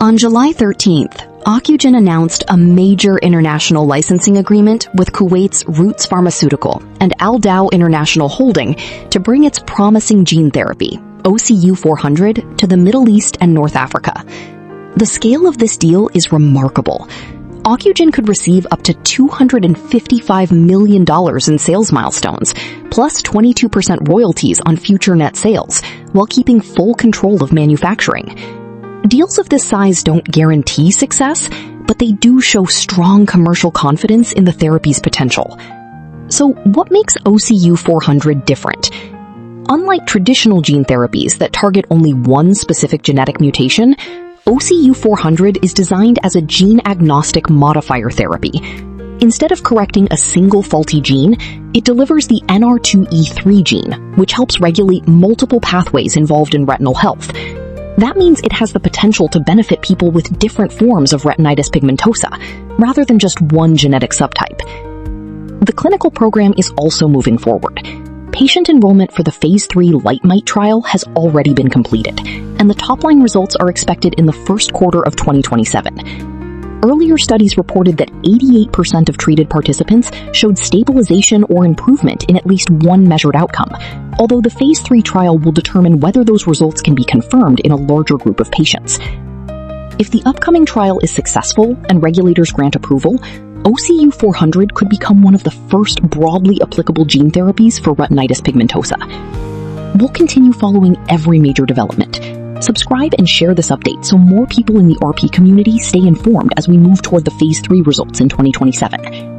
On July 13th, Ocugen announced a major international licensing agreement with Kuwait's Roots Pharmaceutical and Al Dow International Holding to bring its promising gene therapy, OCU400, to the Middle East and North Africa. The scale of this deal is remarkable. Ocugen could receive up to $255 million in sales milestones, plus 22% royalties on future net sales, while keeping full control of manufacturing. Deals of this size don't guarantee success, but they do show strong commercial confidence in the therapy's potential. So what makes OCU400 different? Unlike traditional gene therapies that target only one specific genetic mutation, OCU400 is designed as a gene-agnostic modifier therapy. Instead of correcting a single faulty gene, it delivers the NR2E3 gene, which helps regulate multiple pathways involved in retinal health. That means it has the potential to benefit people with different forms of retinitis pigmentosa, rather than just one genetic subtype. The clinical program is also moving forward. Patient enrollment for the Phase 3 liMeliGhT trial has already been completed, and the top-line results are expected in the first quarter of 2027. Earlier studies reported that 88% of treated participants showed stabilization or improvement in at least one measured outcome, although the Phase 3 trial will determine whether those results can be confirmed in a larger group of patients. If the upcoming trial is successful and regulators grant approval, OCU400 could become one of the first broadly applicable gene therapies for retinitis pigmentosa. We'll continue following every major development. Subscribe and share this update so more people in the RP community stay informed as we move toward the Phase 3 results in 2027.